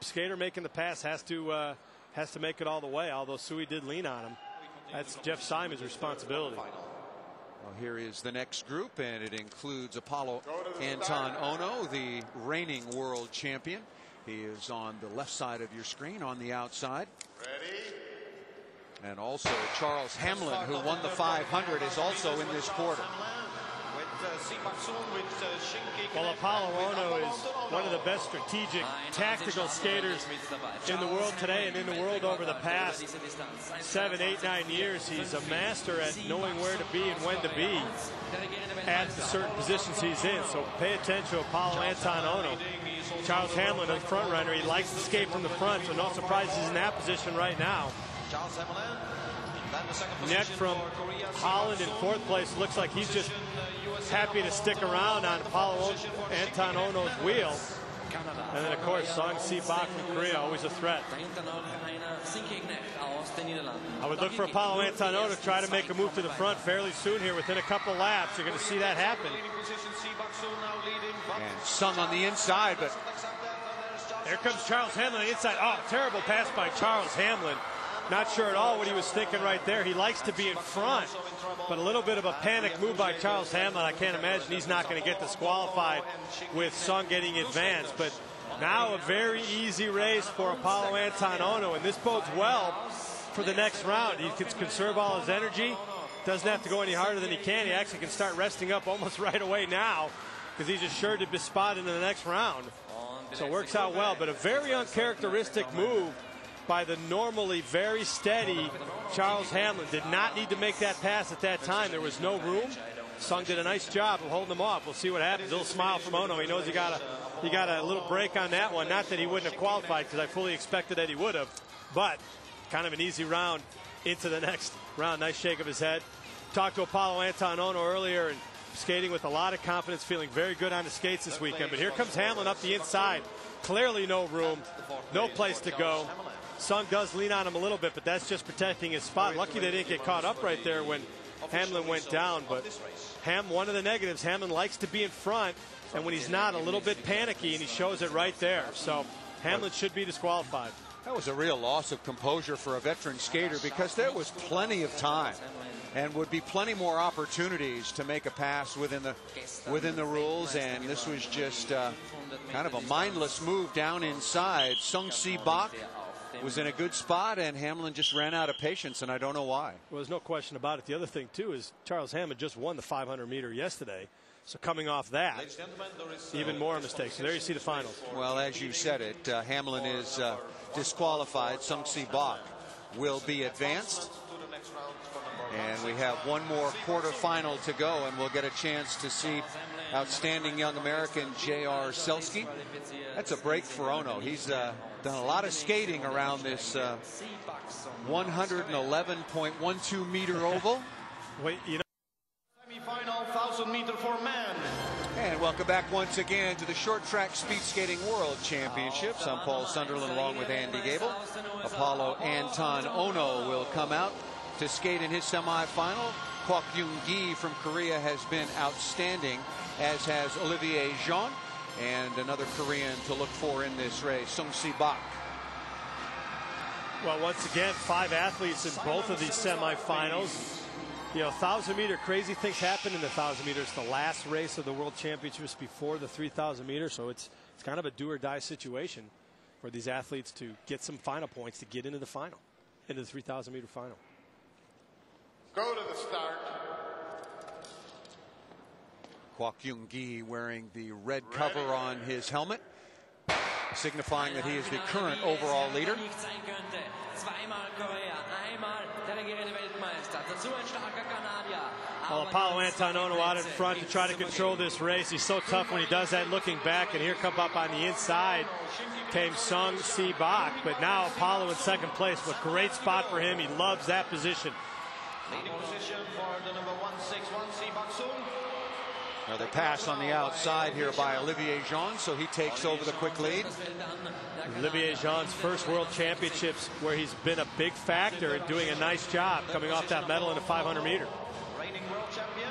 skater making the pass has to make it all the way, although Sui did lean on him. That's Jeff Simon's responsibility. Well, here is the next group, and it includes Apollo Anton Ono, the reigning world champion. He is on the left side of your screen on the outside. Ready? And also Charles Hamlin, who won the 500, is also in this quarter. Well, Apollo Ono is one of the best strategic, tactical skaters in the world today and in the world over the past 7, 8, 9 years. He's a master at knowing where to be and when to be at the certain positions he's in. So pay attention to Apollo Anton Ono. Charles Hamlin, the front runner, he likes to skate from the front, so no surprise he's in that position right now. Net from Holland in fourth place. Looks like he's just happy to stick around on Apollo Anton Ono's wheel. And then, of course, Song Si-bak from Korea, always a threat. I would look for Apollo Anton Ono to try to make a move to the front fairly soon here. Within a couple laps, you're going to see that happen. And Sung on the inside, but there comes Charles Hamlin on the inside. Oh, terrible pass by Charles Hamlin. Not sure at all what he was thinking right there. He likes to be in front, but a little bit of a panic move by Charles Hamlin. I can't imagine he's not going to get disqualified with Sung getting advanced. But now a very easy race for Apollo Anton Ono, and this bodes well for the next round. He can conserve all his energy. Doesn't have to go any harder than he can. He actually can start resting up almost right away now because he's assured to be spotted in the next round. So it works out well, but a very uncharacteristic move by the normally very steady Charles Hamlin. Did not need to make that pass at that time. There was no room. Sung did a nice job of holding him off. We'll see what happens. A little smile from Ono. He knows he got a little break on that one. Not that he wouldn't have qualified, because I fully expected that he would have, but kind of an easy round into the next round. Nice shake of his head. Talked to Apollo Anton Ono earlier, and skating with a lot of confidence, feeling very good on the skates this weekend. But here comes Hamlin up the inside. Clearly no room, no place to go. Sung does lean on him a little bit, but that's just protecting his spot. Lucky they didn't get caught up right there when Hamlin went down. But one of the negatives, Hamlin likes to be in front, and when he's not, a little bit panicky, and he shows it right there. So Hamlin should be disqualified. that was a real loss of composure for a veteran skater, because there was plenty of time and would be plenty more opportunities to make a pass within the rules, and this was just kind of a mindless move down inside. Sung Si-bak was in a good spot, and Hamlin just ran out of patience, and I don't know why. Well, there's no question about it. The other thing too is Charles Hamlin just won the 500 meter yesterday, so coming off that, even more mistakes. So there you see the finals. Well, as you said it, Hamlin is disqualified. Sung Si-bak will be advanced. And we have one more quarterfinal to go, and we'll get a chance to see outstanding young American J.R. Selski. That's a break for Ono. He's done a lot of skating around this 111.12 meter oval. Wait, you know. Semi-final 1,000 meter for men. And welcome back once again to the Short Track Speed Skating World Championships. I'm Paul Sunderland along with Andy Gable. Apollo Anton Ono will come out to skate in his semifinal. Kwok Yoon-gi from Korea has been outstanding, as has Olivier Jean, and another Korean to look for in this race, Sung Si-bak. Well, once again, 5 athletes in both of these semifinals. You know, 1,000 meter, crazy things happen in the 1,000 meters. The last race of the World Championships before the 3,000 meters, so it's kind of a do or die situation for these athletes to get some final points to get into the final, into the 3,000 meter final. Go to the start. Kwok Yoon-gi wearing the red cover on his helmet, signifying that he is the current overall leader. Well, Apollo Anton Ono out in front to try to control this race. He's so tough when he does that, looking back, and here come up on the inside came Sung Si-bak, but now Apollo in second place. What a great spot for him. He loves that position. Leading position for the number 161, Si-bak. Another pass on the outside here by Olivier Jean, so he takes over the quick lead. Olivier Jean's first World Championships, where he's been a big factor and doing a nice job coming off that medal in the 500 meter. Reigning world champion.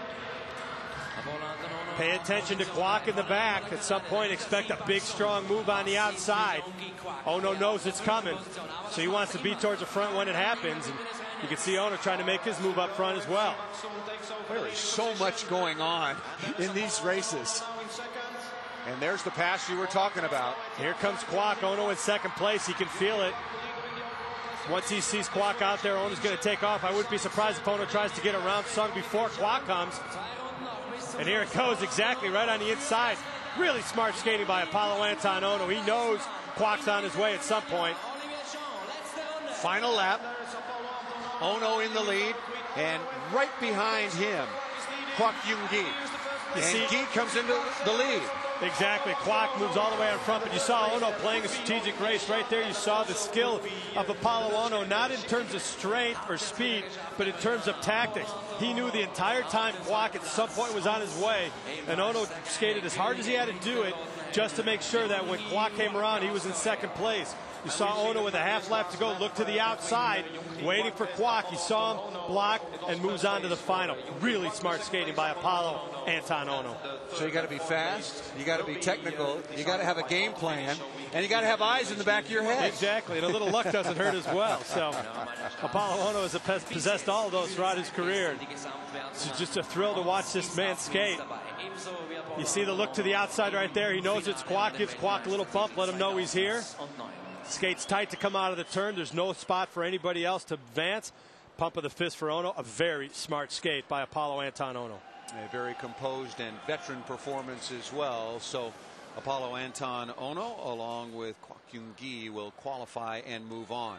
Pay attention to Kwok in the back. At some point, expect a big, strong move on the outside. Ono knows it's coming, so he wants to be towards the front when it happens. And you can see Ono trying to make his move up front as well. There is so much going on in these races. And there's the pass you were talking about. Here comes Kwok. Ono in second place. He can feel it. Once he sees Kwok out there, Ono's going to take off. I wouldn't be surprised if Ono tries to get around Sung before Kwok comes. And here it goes, exactly right on the inside. Really smart skating by Apollo Anton Ono. He knows Kwok's on his way at some point. Final lap. Ono in the lead. And right behind him, Kwok Yoon-gi. And Gi comes into the lead. Exactly. Kwok moves all the way on front, but you saw Ono playing a strategic race right there. You saw the skill of Apollo Ono, not in terms of strength or speed, but in terms of tactics. He knew the entire time Kwok at some point was on his way, and Ono skated as hard as he had to do it just to make sure that when Kwok came around, he was in second place. You saw Ono with a half lap to go, look to the outside, waiting for Kwok. You saw him block and moves on to the final. Really smart skating by Apollo Anton Ono. So you got to be fast, you got to be technical, you got to have a game plan, and you got to have eyes in the back of your head. Exactly, and a little luck doesn't hurt as well. So Apollo Ono has possessed all of those throughout his career. It's just a thrill to watch this man skate. You see the look to the outside right there. He knows it's Kwok, gives Kwok a little bump, let him know he's here. Skates tight to come out of the turn. There's no spot for anybody else to advance. Pump of the fist for Ono. A very smart skate by Apollo Anton Ono. A very composed and veteran performance as well. So Apollo Anton Ono along with Kwok Yoon-gi will qualify and move on.